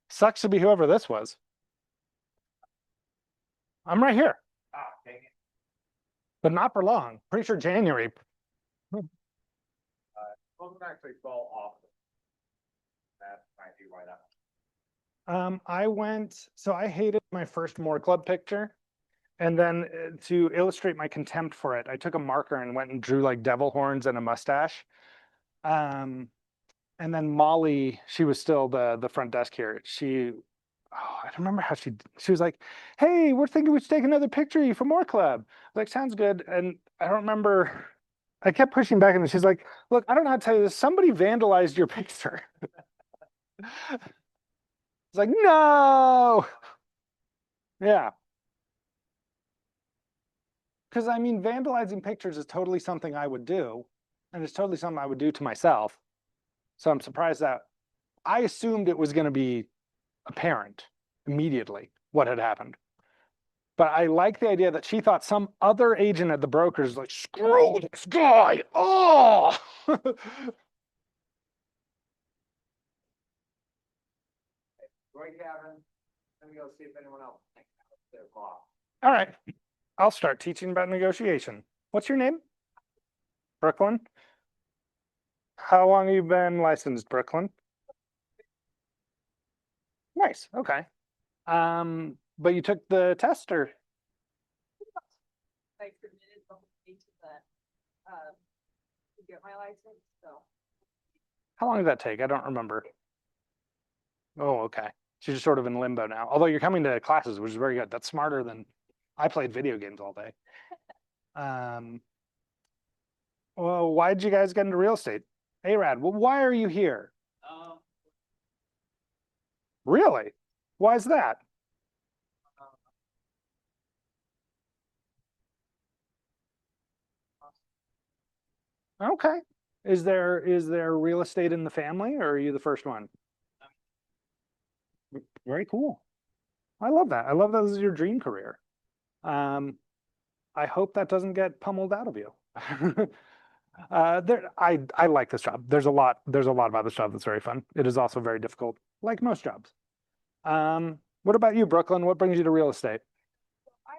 Sucks to be whoever this was. I'm right here, Ah, dang it. but not for long. Pretty sure January. Doesn't actually fall off. That might be why that. So I hated my first More Club picture. And then to illustrate my contempt for it, I took a marker and went and drew like devil horns and a mustache. Um, and then Molly, she was still the front desk here. I don't remember how she was like, "Hey, we're thinking we should take another picture of you for More Club." Like, sounds good. And I don't remember. I kept pushing back, and she's like, "Look, I don't know how to tell you this. Somebody vandalized your picture." It's like, no, yeah, because I mean, vandalizing pictures is totally something I would do, and it's totally something I would do to myself. So I'm surprised that I assumed it was going to be apparent immediately what had happened. But I like the idea that she thought some other agent at the brokers like, screw this guy. Oh, Going, Cavan. Let me go see if anyone else thinks their clock. all right. I'll start teaching about negotiation. What's your name? Brooklyn. How long have you been licensed, Brooklyn? Nice. Okay. But you took the test or I submitted the whole thing to get my license, so. how long did that take? I don't remember. Oh, okay. So you're just sort of in limbo now. Although you're coming to classes, which is very good. That's smarter than I played video games all day. Um, well, why did you guys get into real estate? Arad, well, why are you here? Um, Really? Why is that? Okay. Is there real estate in the family, or are you the first one? Very cool. I love that. I love that this is your dream career. Um, I hope that doesn't get pummeled out of you. I like this job. There's a lot about this job that's very fun. It is also very difficult, like most jobs. What about you, Brooklyn? What brings you to real estate? I,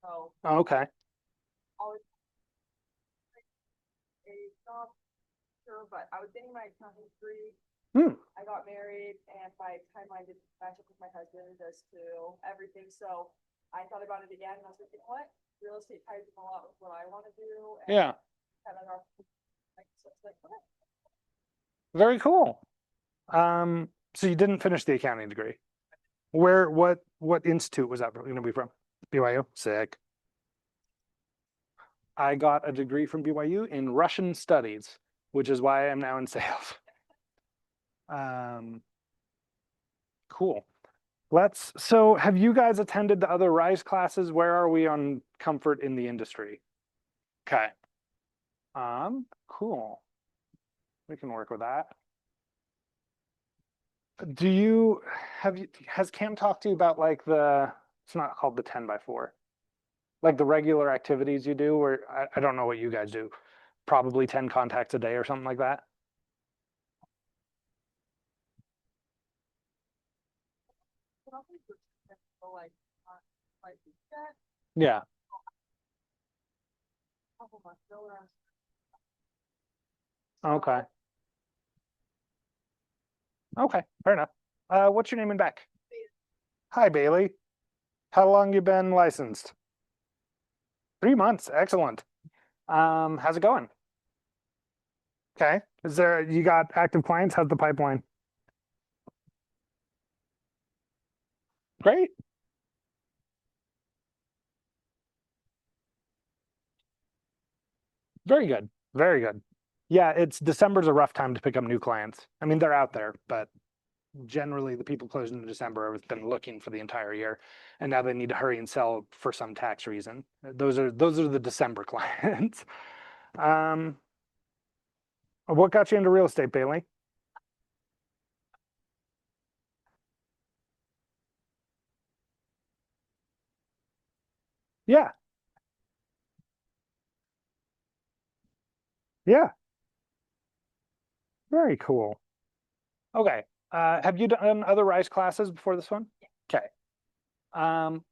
so Oh, okay. always a job, sure, but I was getting my accounting degree. Hmm. I got married, and my timeline didn't match up with my husband as to everything. So I thought about it again, and I was like, you know what? Real estate ties in a lot with what I want to do, and Yeah. kind of like, so it's like, okay. Very cool. So you didn't finish the accounting degree. What institute was that going to be from? BYU? Sick. I got a degree from BYU in Russian studies, which is why I'm now in sales. Um, cool. So have you guys attended the other RISE classes? Where are we on comfort in the industry? Okay. Cool. We can work with that. Has Cam talked to you about like it's not called the 10 by 4, like the regular activities you do, where I don't know what you guys do, probably 10 contacts a day or something like that? So like, like that, Yeah. couple months ago, when I was Okay. Okay. Fair enough. What's your name and back? Hi, Bailey. How long you been licensed? 3 months. Excellent. How's it going? Okay. You got active clients? How's the pipeline? Great. Very good. Very good. Yeah, December's a rough time to pick up new clients. I mean, they're out there, but generally the people closing in December have been looking for the entire year, and now they need to hurry and sell for some tax reason. Those are the December clients. Um, what got you into real estate, Bailey? Yeah, yeah, very cool. Okay, have you done other RISE classes before this one? Okay.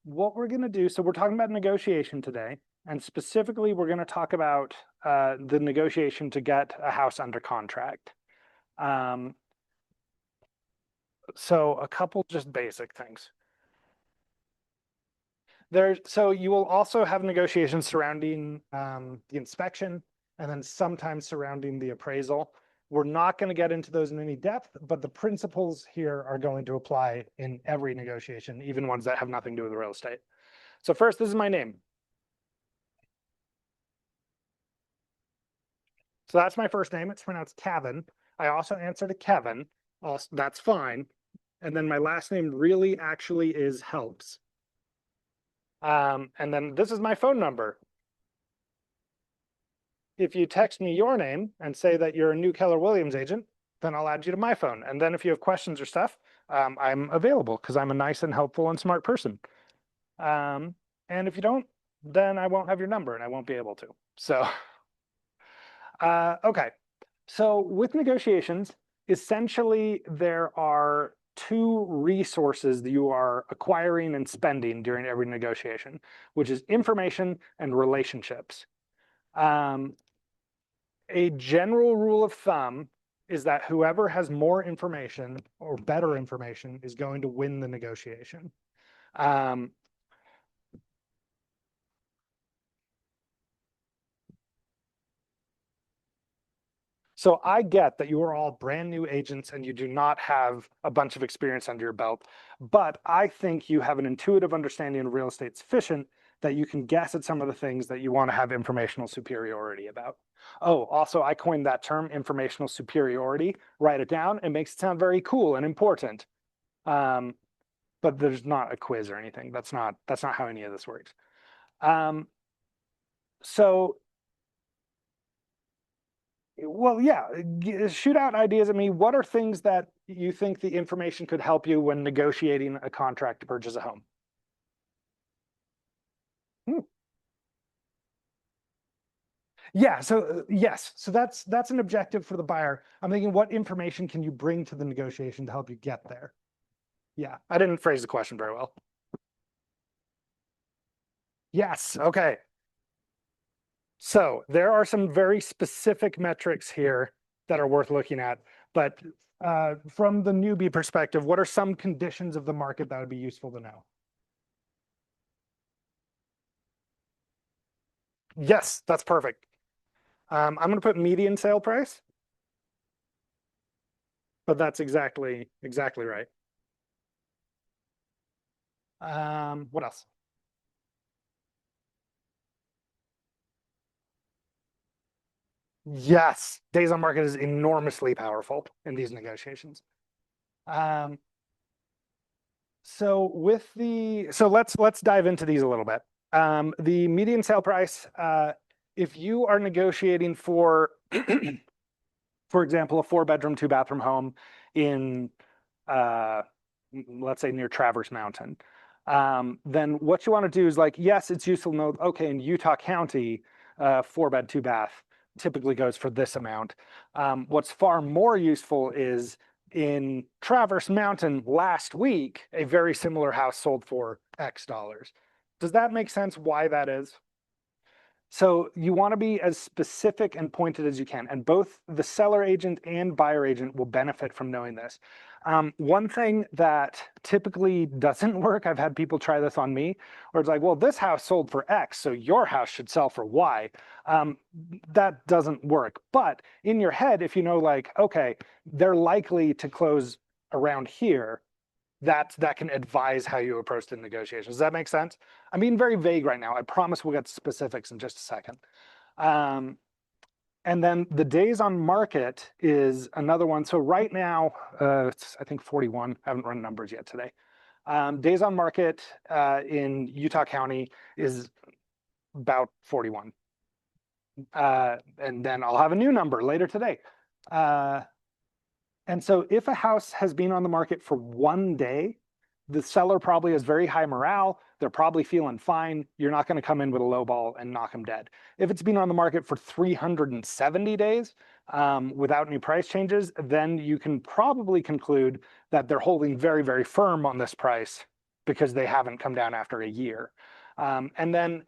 What we're gonna do, so we're talking about negotiation today, and specifically, we're gonna talk about the negotiation to get a house under contract. So a couple just basic things. So you will also have negotiations surrounding the inspection and then sometimes surrounding the appraisal. We're not going to get into those in any depth, but the principles here are going to apply in every negotiation, even ones that have nothing to do with real estate. So first, this is my name. So that's my first name. It's pronounced Cavan. I also answer to Kevin. Also, that's fine. And then my last name really actually is Helps. And then this is my phone number. If you text me your name and say that you're a new Keller Williams agent, then I'll add you to my phone. And then if you have questions or stuff, I'm available because I'm a nice and helpful and smart person. And if you don't, then I won't have your number and I won't be able to. So, okay. So with negotiations, essentially there are two resources that you are acquiring and spending during every negotiation, which is information and relationships. A general rule of thumb is that whoever has more information or better information is going to win the negotiation. So I get that you are all brand new agents and you do not have a bunch of experience under your belt, but I think you have an intuitive understanding of real estate sufficient that you can guess at some of the things that you want to have informational superiority about. Oh, also I coined that term, informational superiority. Write it down. It makes it sound very cool and important. But there's not a quiz or anything. That's not how any of this works. So well, yeah, shoot out ideas at me. What are things that you think the information could help you when negotiating a contract to purchase a home? Yeah, so yes, so that's an objective for the buyer. I'm thinking, what information can you bring to the negotiation to help you get there? Yeah, I didn't phrase the question very well. Yes, okay. So there are some very specific metrics here that are worth looking at, but from the newbie perspective, what are some conditions of the market that would be useful to know? Yes, that's perfect. I'm going to put median sale price, but that's exactly right. What else? Yes, days on market is enormously powerful in these negotiations. So let's dive into these a little bit. The median sale price, if you are negotiating for, for example, a 4-bedroom, 2-bathroom home in, let's say near Traverse Mountain, then what you want to do is like, yes, it's useful to know, okay, in Utah County, 4-bed, 2-bath typically goes for this amount. What's far more useful is in Traverse Mountain last week, a very similar house sold for X dollars. Does that make sense why that is? So you want to be as specific and pointed as you can, and both the seller agent and buyer agent will benefit from knowing this. One thing that typically doesn't work, I've had people try this on me, where it's like, well, this house sold for X, so your house should sell for Y. That doesn't work. But in your head, if you know like, okay, they're likely to close around here, that can advise how you approach the negotiations. Does that make sense? I'm being very vague right now. I promise we'll get to specifics in just a second. And then the days on market is another one. So right now, it's I think 41. I haven't run numbers yet today. Days on market in Utah County is about 41. And then I'll have a new number later today. And so if a house has been on the market for 1 day, the seller probably has very high morale. They're probably feeling fine. You're not going to come in with a low ball and knock them dead. If it's been on the market for 370 days, without any price changes, then you can probably conclude that they're holding very, very firm on this price because they haven't come down after a year. And then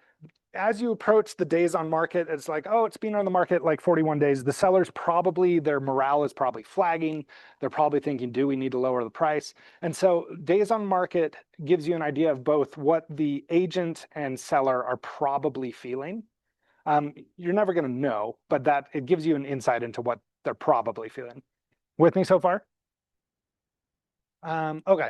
as you approach the days on market, it's like, oh, it's been on the market like 41 days. The sellers probably, their morale is probably flagging. They're probably thinking, do we need to lower the price? And so days on market gives you an idea of both what the agent and seller are probably feeling. You're never going to know, but that it gives you an insight into what they're probably feeling. With me so far? Okay.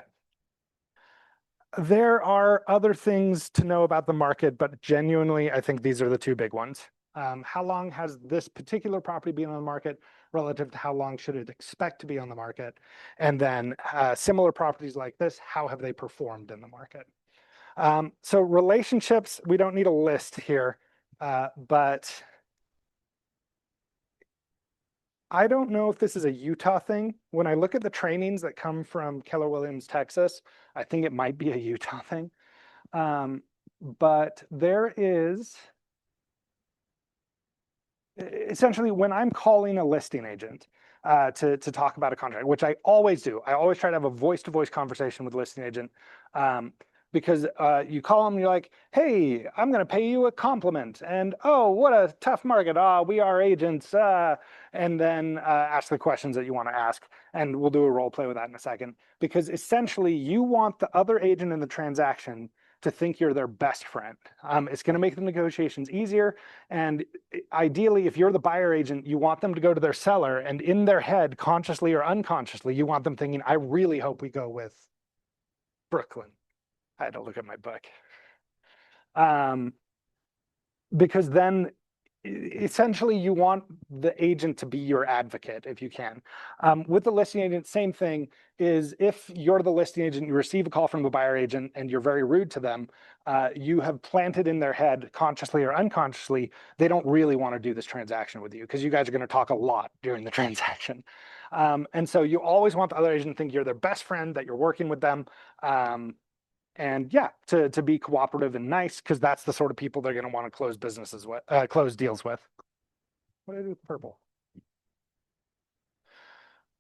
There are other things to know about the market, but genuinely, I think these are the two big ones. How long has this particular property been on the market relative to how long should it expect to be on the market? And then similar properties like this, how have they performed in the market? So relationships, we don't need a list here, but I don't know if this is a Utah thing. When I look at the trainings that come from Keller Williams, Texas, I think it might be a Utah thing. But there is essentially when I'm calling a listing agent to talk about a contract, which I always do. I always try to have a voice-to-voice conversation with the listing agent because you call them and you're like, hey, I'm going to pay you a compliment. And oh, what a tough market. We are agents. And then ask the questions that you want to ask. And we'll do a role play with that in a second. Because essentially you want the other agent in the transaction to think you're their best friend. It's going to make the negotiations easier. And ideally, if you're the buyer agent, you want them to go to their seller, and in their head, consciously or unconsciously, you want them thinking, I really hope we go with Brooklyn. I had to look at my book. Because then essentially you want the agent to be your advocate if you can. With the listing agent, same thing is if you're the listing agent, you receive a call from the buyer agent and you're very rude to them, you have planted in their head, consciously or unconsciously, they don't really want to do this transaction with you because you guys are going to talk a lot during the transaction. And so you always want the other agent to think you're their best friend, that you're working with them. And yeah, to be cooperative and nice, because that's the sort of people they're going to want to close businesses with, close deals with. What did I do with purple?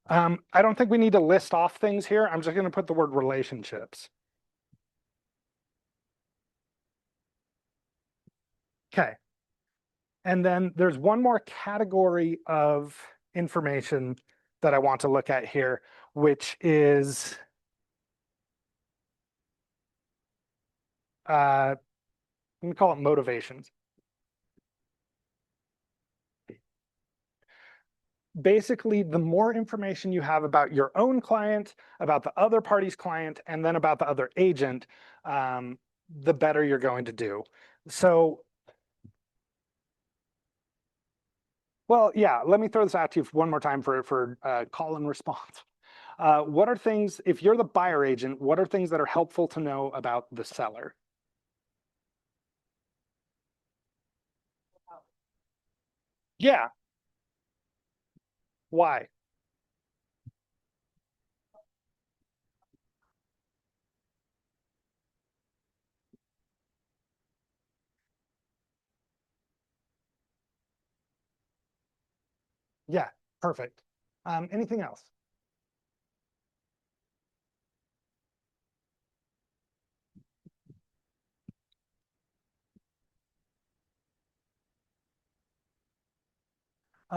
I don't think we need to list off things here. I'm just going to put the word relationships. Okay. And then there's one more category of information that I want to look at here, which is let me call it motivations. Basically, the more information you have about your own client, about the other party's client, and then about the other agent, the better you're going to do. So, well, yeah, let me throw this out to you one more time for call and response. What are things, if you're the buyer agent, what are things that are helpful to know about the seller? Yeah. Why? Yeah, perfect. Anything else?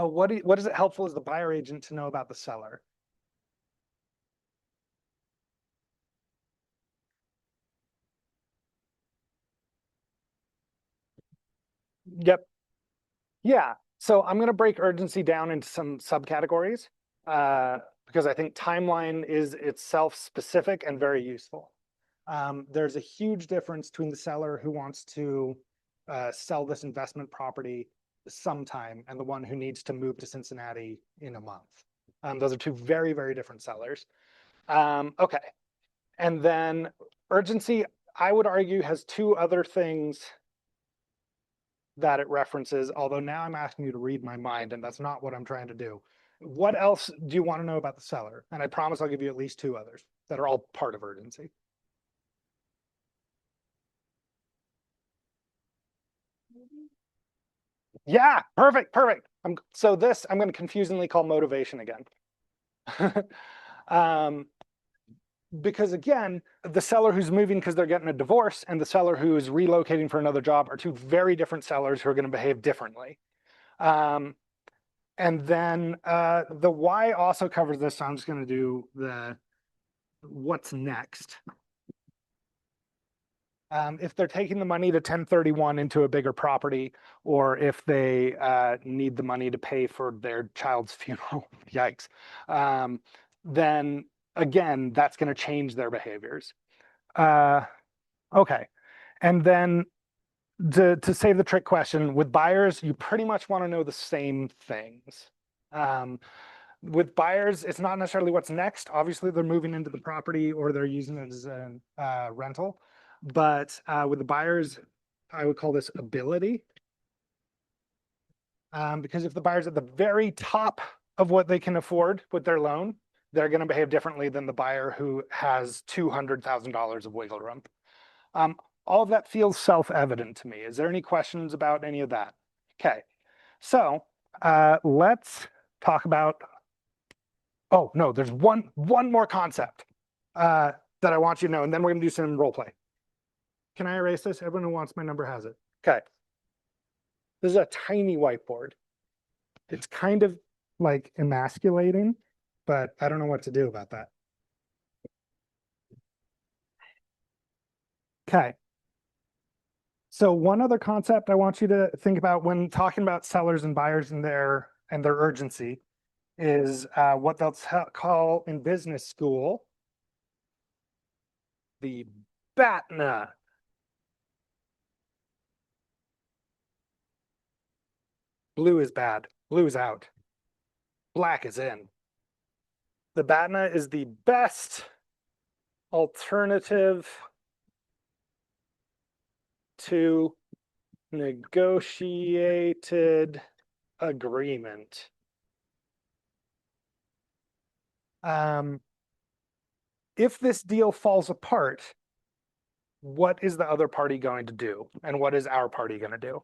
What is it helpful as the buyer agent to know about the seller? Yep. Yeah. So I'm going to break urgency down into some subcategories because I think timeline is itself specific and very useful. There's a huge difference between the seller who wants to sell this investment property sometime and the one who needs to move to Cincinnati in a month. Those are two very, very different sellers. Okay. And then urgency, I would argue, has two other things that it references, although now I'm asking you to read my mind, and that's not what I'm trying to do. What else do you want to know about the seller? And I promise I'll give you at least two others that are all part of urgency. Yeah, perfect, perfect. So this I'm going to confusingly call motivation again. Because again, the seller who's moving because they're getting a divorce and the seller who is relocating for another job are two very different sellers who are going to behave differently. And then the why also covers this, so I'm just going to do the what's next. If they're taking the money to 1031 into a bigger property, or if they need the money to pay for their child's funeral, yikes, then again, that's going to change their behaviors. Okay. And then to save the trick question, with buyers, you pretty much want to know the same things. With buyers, it's not necessarily what's next. Obviously, they're moving into the property or they're using it as a rental. But with the buyers, I would call this ability. Because if the buyer's at the very top of what they can afford with their loan, they're going to behave differently than the buyer who has $200,000 of wiggle room. All of that feels self-evident to me. Is there any questions about any of that? Okay, so let's talk about, oh no, there's one more concept that I want you to know, and then we're gonna do some role play. Can I erase this? Everyone who wants my number has it. Okay. This is a tiny whiteboard. It's kind of like emasculating, but I don't know what to do about that. Okay. So one other concept I want you to think about when talking about sellers and buyers and their urgency is what they'll call in business school the BATNA. Blue is bad. Blue is out. Black is in. The BATNA is the best alternative to negotiated agreement. If this deal falls apart, what is the other party going to do? And what is our party going to do?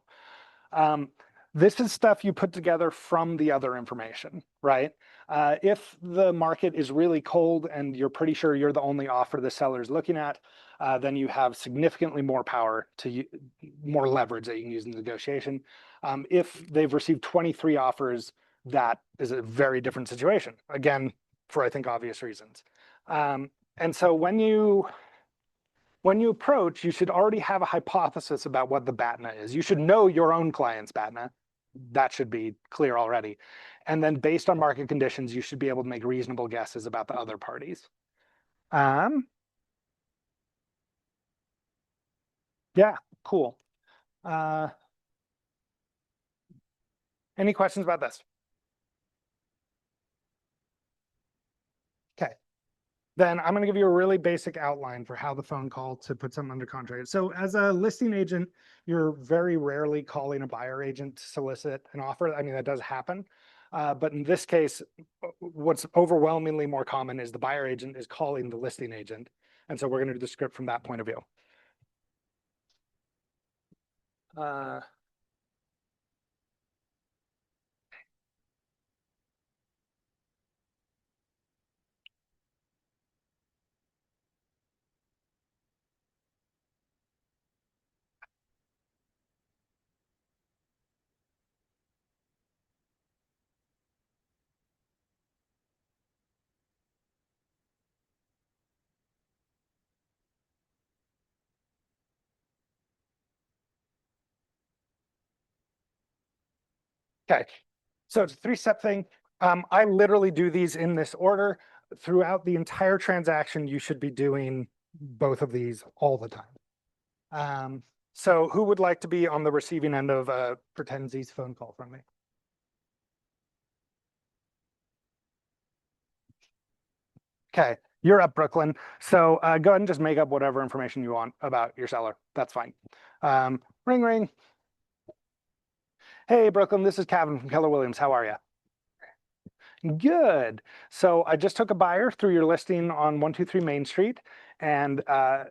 This is stuff you put together from the other information, right? If the market is really cold and you're pretty sure you're the only offer the seller is looking at, then you have significantly more power more leverage that you can use in the negotiation. If they've received 23 offers, that is a very different situation. Again, for I think obvious reasons. And so when you approach, you should already have a hypothesis about what the BATNA is. You should know your own client's BATNA. That should be clear already. And then based on market conditions, you should be able to make reasonable guesses about the other parties. Yeah, cool. Any questions about this? Okay. Then I'm going to give you a really basic outline for how the phone call to put something under contract. So as a listing agent, you're very rarely calling a buyer agent to solicit an offer. I mean, that does happen. But in this case, what's overwhelmingly more common is the buyer agent is calling the listing agent. And so we're going to do the script from that point of view. Okay, so it's a three-step thing. I literally do these in this order. Throughout the entire transaction, you should be doing both of these all the time. So who would like to be on the receiving end of a pretend Z's phone call from me? Okay, you're up, Brooklyn. So go ahead and just make up whatever information you want about your seller. That's fine. Ring, ring. Hey, Brooklyn, this is Cavan from Keller Williams. How are you? Good. So I just took a buyer through your listing on 123 Main Street, and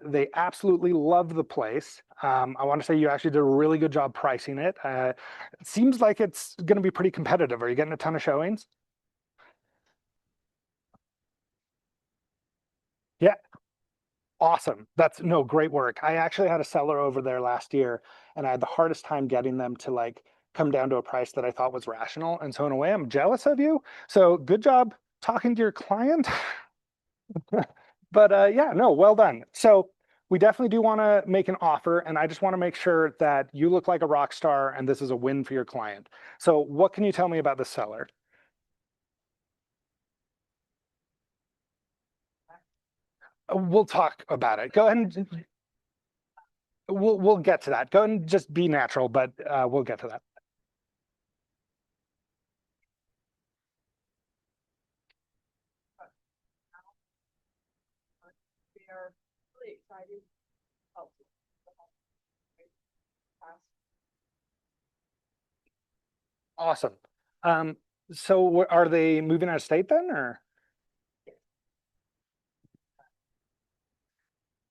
they absolutely love the place. I want to say you actually did a really good job pricing it. It seems like it's going to be pretty competitive. Are you getting a ton of showings? Yeah, awesome. That's no great work. I actually had a seller over there last year, and I had the hardest time getting them to like come down to a price that I thought was rational. And so in a way, I'm jealous of you. So good job talking to your client. But yeah, no, well done. So we definitely do want to make an offer, and I just want to make sure that you look like a rock star and this is a win for your client. So what can you tell me about the seller? We'll talk about it. Go ahead and we'll get to that. Go ahead and just be natural, but we'll get to that. We are really excited. to help the homeowners. Awesome. So are they moving out of state then, or?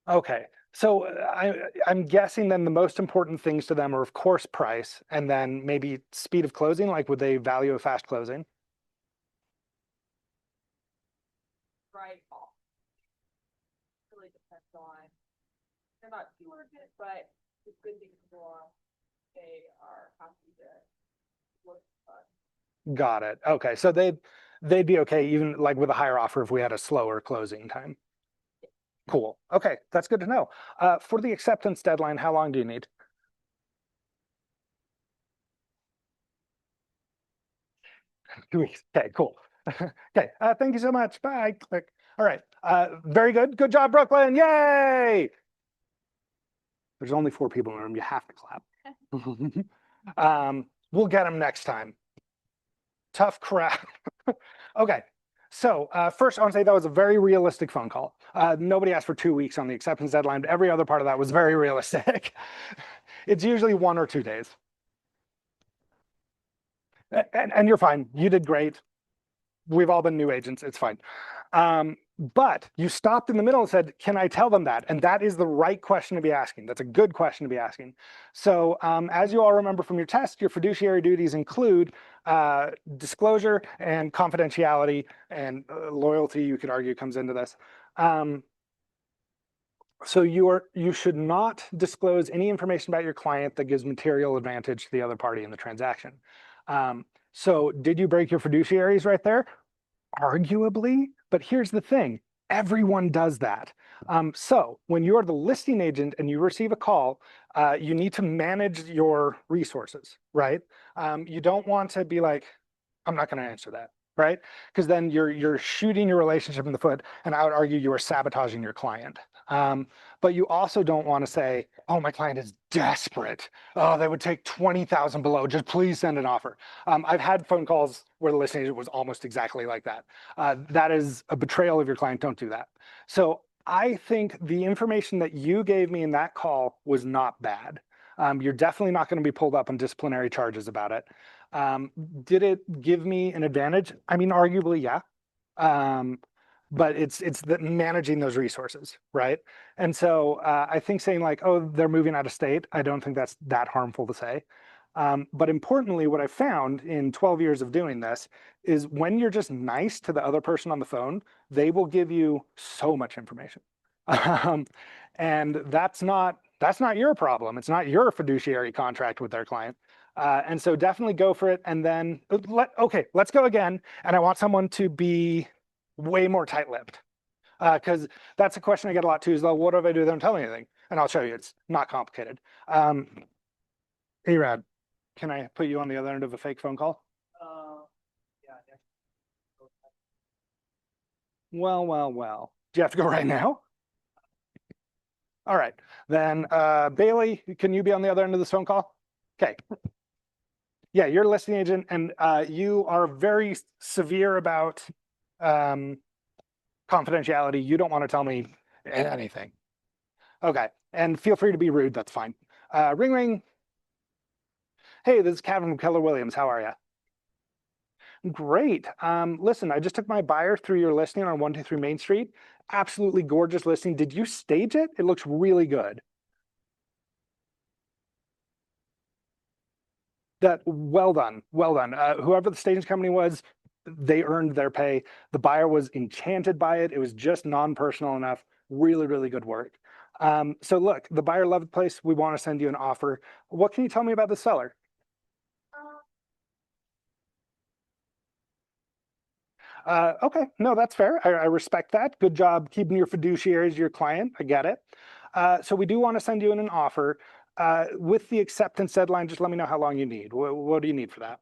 Okay. So I'm guessing then the most important things to them are, of course, price and then maybe speed of closing. Like, would they value a fast closing? Right off. Really depends on, they're not too urgent, but it's good things go on. They are happy to look fun. Got it. Okay. So they'd be okay even like with a higher offer if we had a slower closing time. Cool. Okay, that's good to know. For the acceptance deadline, how long do you need? 2 weeks. Okay, cool. Okay, thank you so much. Bye. Click. All right. Very good. Good job, Brooklyn. Yay! There's only 4 people in the room. You have to clap. We'll get them next time. Tough crowd. Okay. So first, I want to say that was a very realistic phone call. Nobody asked for 2 weeks on the acceptance deadline, but every other part of that was very realistic. It's usually 1 or 2 days. And you're fine. You did great. We've all been new agents. It's fine. But you stopped in the middle and said, can I tell them that? And that is the right question to be asking. That's a good question to be asking. So as you all remember from your test, your fiduciary duties include disclosure and confidentiality, and loyalty, you could argue, comes into this. So you should not disclose any information about your client that gives material advantage to the other party in the transaction. So did you break your fiduciaries right there? Arguably, but here's the thing. Everyone does that. So when you're the listing agent and you receive a call, you need to manage your resources, right? You don't want to be like, I'm not going to answer that, right? Because then you're shooting your relationship in the foot, and I would argue you are sabotaging your client. But you also don't want to say, oh, my client is desperate. Oh, they would take 20,000 below. Just please send an offer. I've had phone calls where the listing agent was almost exactly like that. That is a betrayal of your client. Don't do that. So I think the information that you gave me in that call was not bad. You're definitely not going to be pulled up on disciplinary charges about it. Did it give me an advantage? I mean, arguably, yeah. But it's the managing those resources, right? And so I think saying like, oh, they're moving out of state, I don't think that's that harmful to say. But importantly, what I found in 12 years of doing this is when you're just nice to the other person on the phone, they will give you so much information. And that's not your problem. It's not your fiduciary contract with their client. And so definitely go for it. And then okay, let's go again. And I want someone to be way more tight-lipped, because that's a question I get a lot too, is, well, what if I do, they don't tell me anything? And I'll show you, it's not complicated. Arad, can I put you on the other end of a fake phone call? Yeah. Well. Do you have to go right now? All right, then Bailey, can you be on the other end of this phone call? Okay. Yeah, you're a listing agent, and you are very severe about confidentiality. You don't want to tell me anything. Okay, and feel free to be rude, that's fine. Ring ring. Hey, this is Cavan from Keller Williams. How are you? Great. Listen, I just took my buyer through your listing on 123 Main Street. Absolutely gorgeous listing. Did you stage it? It looks really good. Well done, well done. Whoever the staging company was, they earned their pay. The buyer was enchanted by it. It was just non-personal enough. Really, really good work. So look, the buyer loved the place. We want to send you an offer. What can you tell me about the seller? Okay, no, that's fair. I respect that. Good job keeping your fiduciaries your client. I get it. So we do want to send you in an offer. With the acceptance deadline, just let me know how long you need. What do you need for that?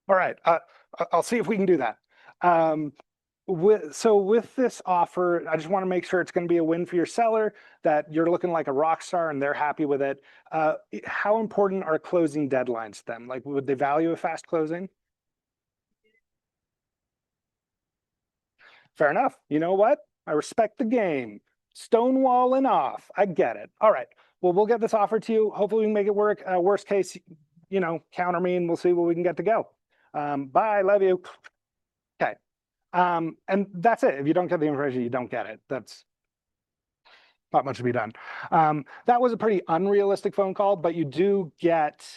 All right, I'll see if we can do that. Um, with this offer, I just want to make sure it's going to be a win for your seller, that you're looking like a rock star and they're happy with it. How important are closing deadlines to them? Like, would they value a fast closing? Fair enough. You know what? I respect the game. Stonewalling off. I get it. All right. Well, we'll get this offer to you. Hopefully, we can make it work. Worst case, counter me and we'll see what we can get to go. Bye. Love you. Okay. And that's it. If you don't get the information, you don't get it. That's not much to be done. That was a pretty unrealistic phone call, but you do get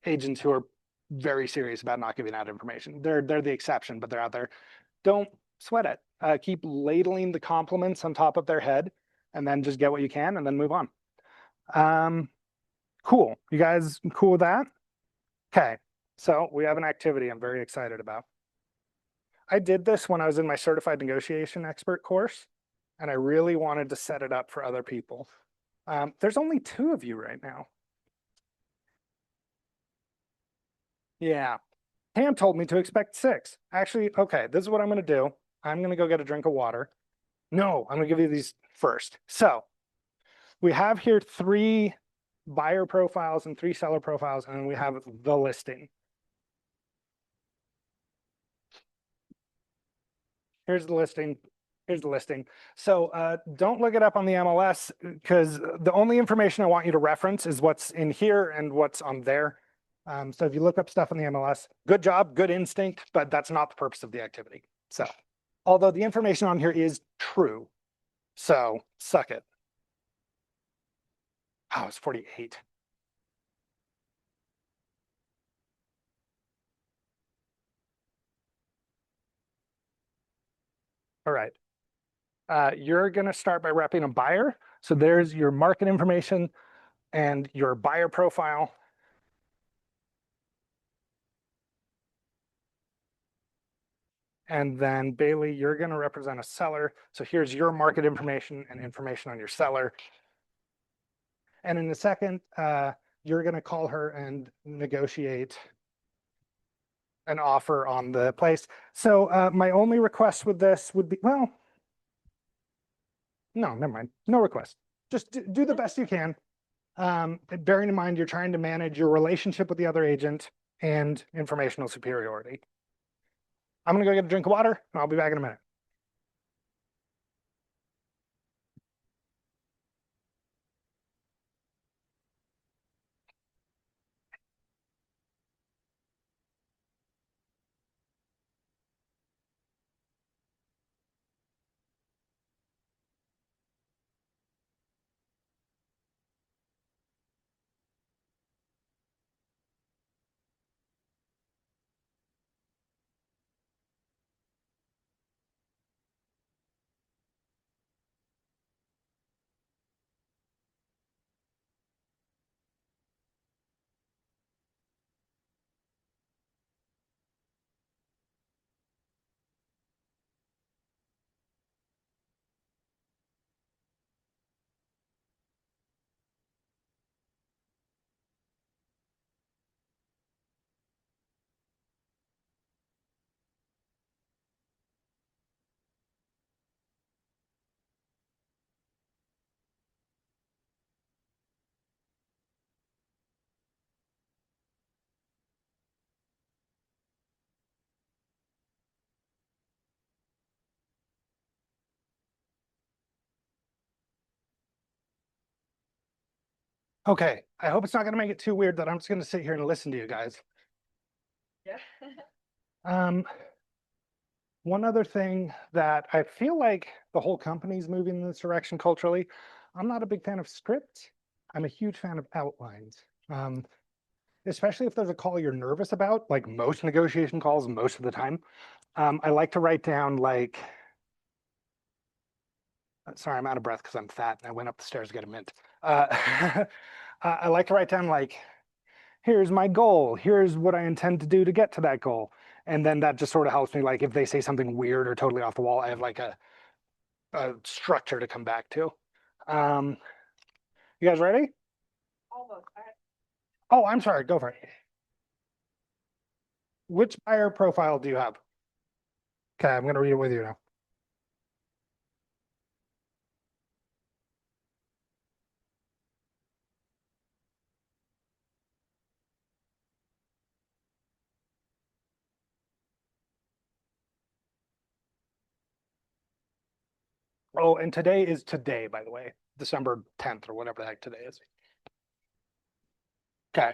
agents who are very serious about not giving out information. They're the exception, but they're out there. Don't sweat it. Keep ladling the compliments on top of their head, and then just get what you can, and then move on. Cool. You guys cool with that? Okay. So we have an activity I'm very excited about. I did this when I was in my certified negotiation expert course, and I really wanted to set it up for other people. There's only 2 of you right now. Yeah. Pam told me to expect 6. Actually, okay, this is what I'm going to do. I'm going to go get a drink of water. No, I'm going to give you these first. So we have here 3 buyer profiles and 3 seller profiles, and we have the listing. Here's the listing. Here's the listing. So don't look it up on the MLS, because the only information I want you to reference is what's in here and what's on there. So if you look up stuff on the MLS, good job, good instinct, but that's not the purpose of the activity. So although the information on here is true, so suck it. Oh, it's 48. All right. You're going to start by repping a buyer. So there's your market information and your buyer profile. And then Bailey, you're going to represent a seller. So here's your market information and information on your seller. And in a second, you're going to call her and negotiate an offer on the place. So my only request with this would be, well, no, never mind. No request. Just do the best you can. Bearing in mind, you're trying to manage your relationship with the other agent and informational superiority. I'm going to go get a drink of water, and I'll be back in a minute. Okay, I hope it's not gonna make it too weird that I'm just gonna sit here and listen to you guys. Yeah. Um, one other thing that I feel like the whole company's moving in this direction culturally. I'm not a big fan of script. I'm a huge fan of outlines. Especially if there's a call you're nervous about, like most negotiation calls most of the time. I like to write down like, sorry, I'm out of breath because I'm fat and I went up the stairs to get a mint. I like to write down like, here's my goal, here's what I intend to do to get to that goal. And then that just sort of helps me, like if they say something weird or totally off the wall, I have like a structure to come back to. Um, you guys ready? Almost. Oh, I'm sorry, go for it. Which buyer profile do you have? Okay, I'm gonna read it with you now. Oh, and today is today, by the way, December 10th or whatever the heck today is. Okay.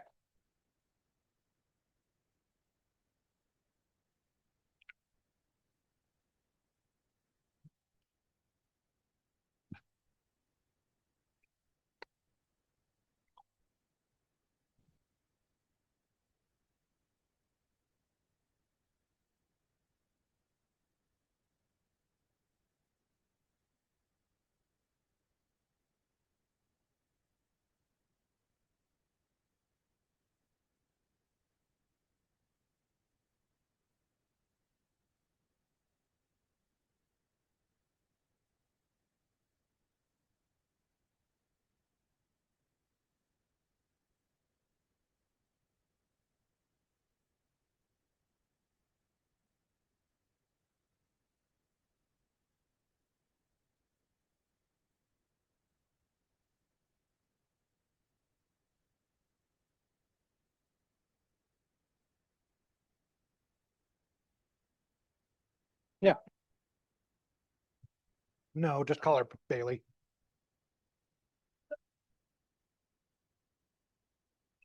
Yeah. No, just call her Bailey.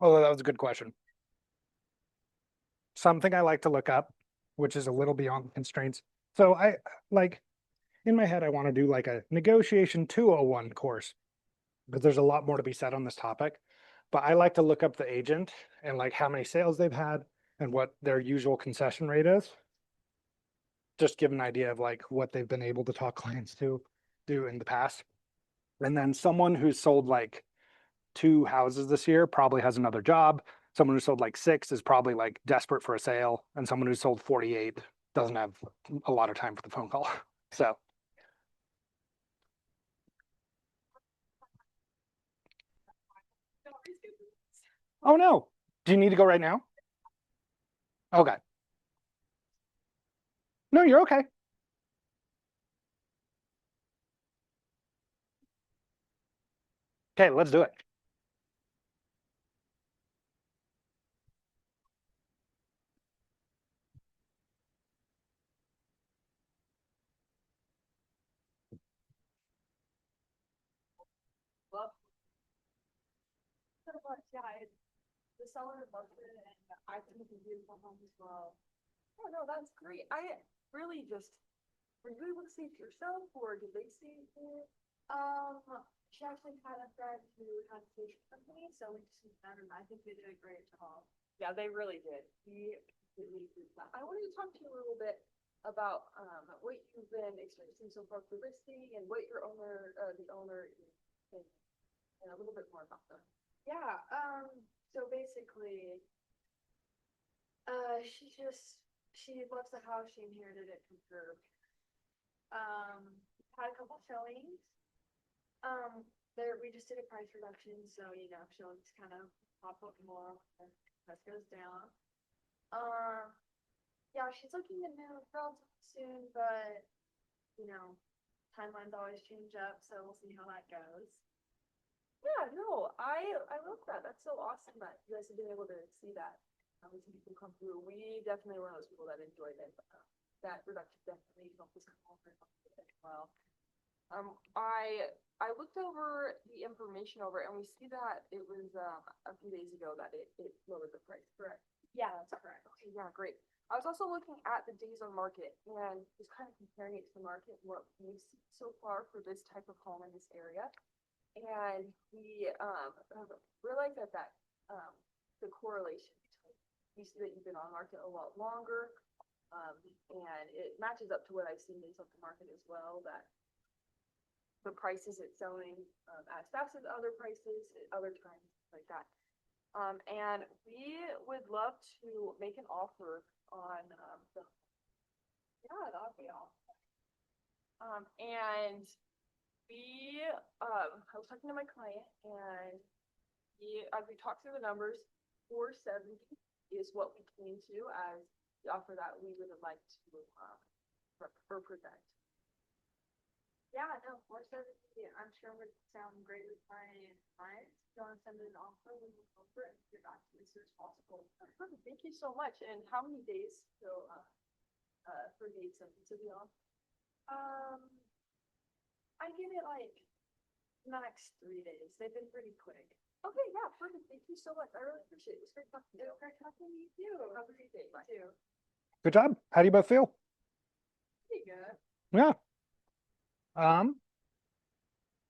Oh, that was a good question. Something I like to look up, which is a little beyond the constraints. So I like in my head, I want to do like a negotiation 201 course because there's a lot more to be said on this topic. But I like to look up the agent and like how many sales they've had and what their usual concession rate is. Just give an idea of like what they've been able to talk clients to do in the past. And then someone who's sold like 2 houses this year probably has another job. Someone who sold like 6 is probably like desperate for a sale, and someone who sold 48 doesn't have a lot of time for the phone call. So, oh no, do you need to go right now? Okay, no, you're okay. Okay, let's do it. Love so much. Yeah, the seller loves it, and I think it's a beautiful home as well. Oh no, that's great. I really just were you able to see it yourself, or did they see it for? She actually had a friend who had a fish company, so we just met her, and I think they did a great job. Yeah, they really did. He completely agreed with that. I wanted to talk to you a little bit about what you've been experiencing so far for listing and what your owner, the owner, is, and a little bit more about them. Yeah, so basically, she loves the house, she inherited it from her. Had a couple showings. We just did a price reduction, so showings kind of pop up more, and price goes down. Yeah, she's looking to move relatively soon, but timelines always change up, so we'll see how that goes. Yeah, no, I love that. That's so awesome that you guys have been able to see that. We see people come through. We definitely were those people that enjoyed it. That reduction definitely helped us come over as well. I looked over the information over it and we see that it was, a few days ago that it lowered the price, correct? Yeah, that's correct. Okay, yeah, great. I was also looking at the days on market and just kind of comparing it to the market, what we've seen so far for this type of home in this area. And we, have realized the correlation between, you see that you've been on market a lot longer. And it matches up to what I've seen based off the market as well, that the prices it's selling, as fast as other prices at other times, like that. And we would love to make an offer on, Yeah, that'd be awesome. and I was talking to my client and as we talked through the numbers, 470 is what we came to as the offer that we would like to, present. Yeah, no, 470, I'm sure would sound great with my clients. If you want to send it an offer, we will go for it and get back to you as soon as possible. Perfect, thank you so much. And how many days till, for the acceptance of the offer? I give it like max 3 days. They've been pretty quick. Okay, yeah, perfect. Thank you so much. I really appreciate it. It was great talking to you. It was great talking to you too. Have a great day. Bye. Too. Good job. How do you both feel? Pretty good. Yeah.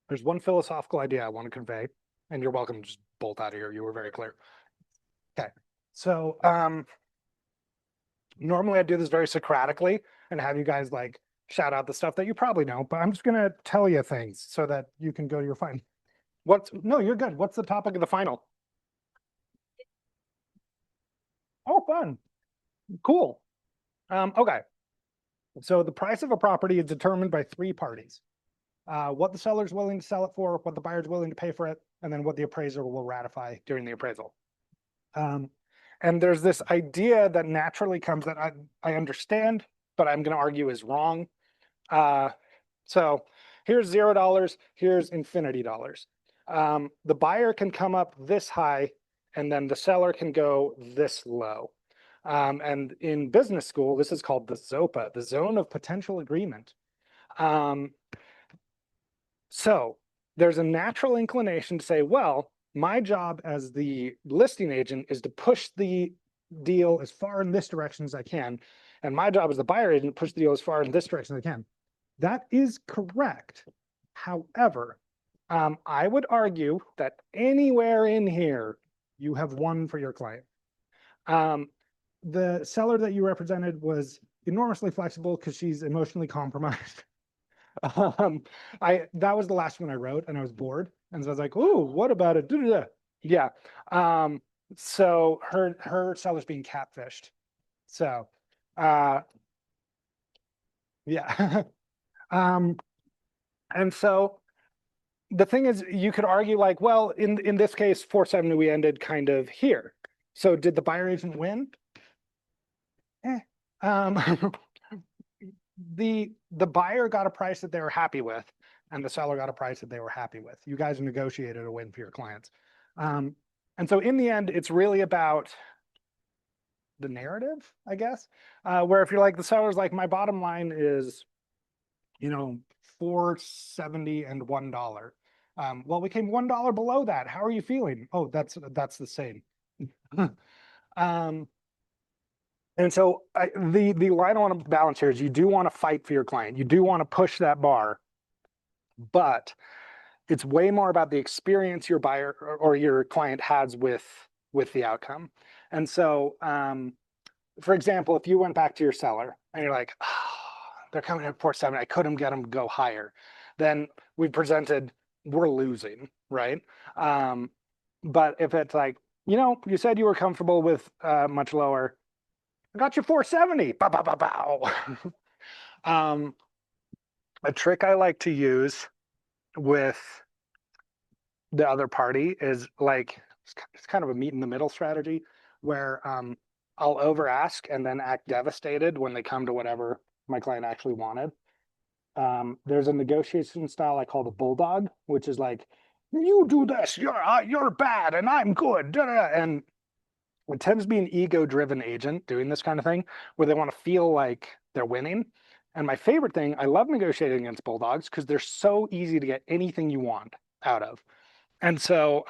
There's one philosophical idea I want to convey, and you're welcome to just bolt out of here. You were very clear. Okay. So, normally I do this very Socratically and have you guys like shout out the stuff that you probably know, but I'm just gonna tell you things so that you can go to your final. No, you're good. What's the topic of the final? Oh, fun. Cool. Okay. So the price of a property is determined by three parties. What the seller's willing to sell it for, what the buyer's willing to pay for it, and then what the appraiser will ratify during the appraisal. And there's this idea that naturally comes that I understand, but I'm going to argue is wrong. So here's $0, here's infinity dollars. The buyer can come up this high, and then the seller can go this low. And in business school, this is called the ZOPA, the zone of potential agreement. So there's a natural inclination to say, well, my job as the listing agent is to push the deal as far in this direction as I can. And my job as the buyer agent to push the deal as far in this direction as I can. That is correct. However, I would argue that anywhere in here, you have won for your client. The seller that you represented was enormously flexible because she's emotionally compromised. That was the last one I wrote and I was bored. And so I was like, oh, what about it? Yeah. So her seller's being catfished. So, yeah. And so the thing is, you could argue like, well, in this case, 470, we ended kind of here. So did the buyer agent win? The buyer got a price that they were happy with, and the seller got a price that they were happy with. You guys negotiated a win for your clients. And so in the end, it's really about the narrative, I guess, where if you're like, the seller's like, my bottom line is, you know, $4.70 and $1. Well, we came $1 below that. How are you feeling? Oh, that's the same. And so the line I want to balance here is you do want to fight for your client. You do want to push that bar, but it's way more about the experience your buyer or your client has with the outcome. And so, for example, if you went back to your seller and you're like, oh, they're coming at 470, I couldn't get them to go higher, then we presented, we're losing, right? But if it's like, you know, you said you were comfortable with much lower, I got you 470. Bow, bow, bow, bow. A trick I like to use with the other party is like, it's kind of a meet in the middle strategy where I'll over ask and then act devastated when they come to whatever my client actually wanted. There's a negotiation style I call the bulldog, which is like, you do this, you're bad and I'm good. And it tends to be an ego-driven agent doing this kind of thing where they want to feel like they're winning. And my favorite thing, I love negotiating against bulldogs because they're so easy to get anything you want out of. And so,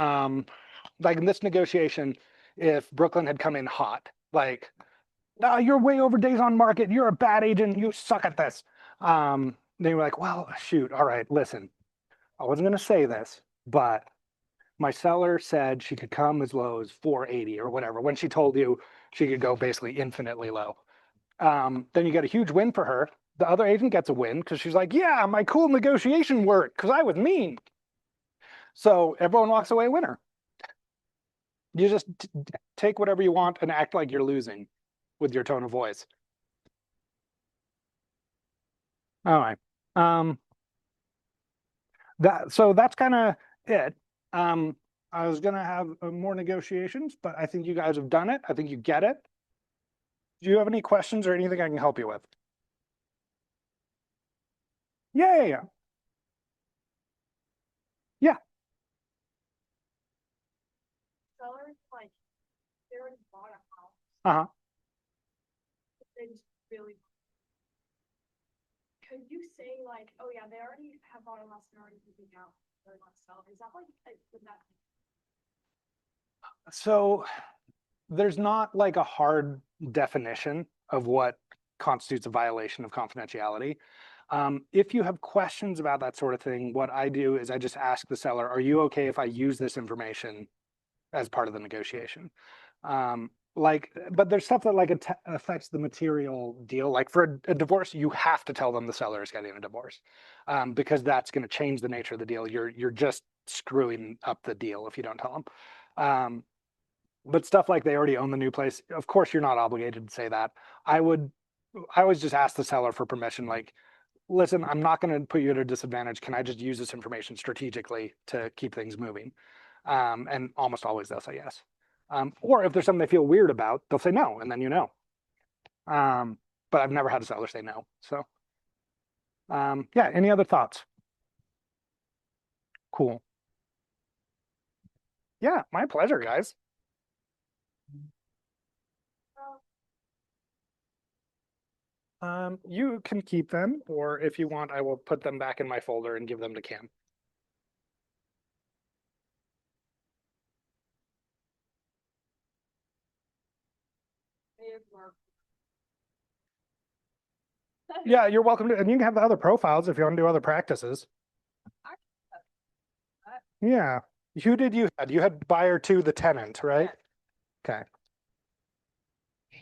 like in this negotiation, if Brooklyn had come in hot, like, no, you're way over days on market, you're a bad agent, you suck at this. They were like, well, shoot, all right, listen, I wasn't going to say this, but my seller said she could come as low as 480 or whatever when she told you she could go basically infinitely low. Then you get a huge win for her. The other agent gets a win because she's like, yeah, my cool negotiation worked because I was mean. So everyone walks away winner. You just take whatever you want and act like you're losing with your tone of voice. All right. So that's kind of it. I was gonna have more negotiations, but I think you guys have done it. I think you get it. Do you have any questions or anything I can help you with? Yeah. Sellers, like, they already bought a house, Uh-huh. they just really. Could you say like, oh yeah, they already have bought a house and already moving out, they're not selling, is that like, would that? So there's not like a hard definition of what constitutes a violation of confidentiality. If you have questions about that sort of thing, what I do is I just ask the seller, are you okay if I use this information as part of the negotiation? But there's stuff that like affects the material deal. Like for a divorce, you have to tell them the seller is getting a divorce, because that's going to change the nature of the deal. You're just screwing up the deal if you don't tell them. But stuff like they already own the new place, of course you're not obligated to say that. I always just ask the seller for permission, like, listen, I'm not going to put you at a disadvantage. Can I just use this information strategically to keep things moving? And almost always they'll say yes. Or if there's something they feel weird about, they'll say no, and then you know. But I've never had a seller say no. So yeah, any other thoughts? Cool. Yeah, my pleasure, guys. You can keep them, or if you want, I will put them back in my folder and give them to Cam. Yeah, you're welcome to, and you can have the other profiles if you want to do other practices. Yeah. Who did you had? You had buyer 2, the tenant, right? Okay.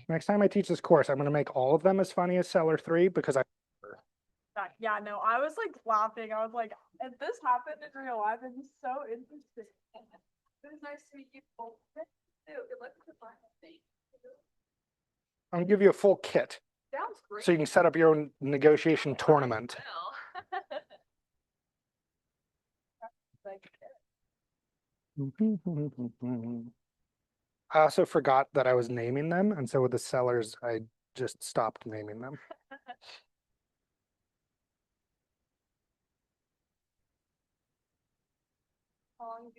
Next time I teach this course, I'm going to make all of them as funny as seller 3 because Yeah, no, I was like laughing. I was like, if this happened in real life, it'd be so interesting. It was nice to meet you both. Good luck with the final thing. I'm going to give you a full kit Sounds great. so you can set up your own negotiation tournament. I also forgot that I was naming them, and so with the sellers, I just stopped naming them. How long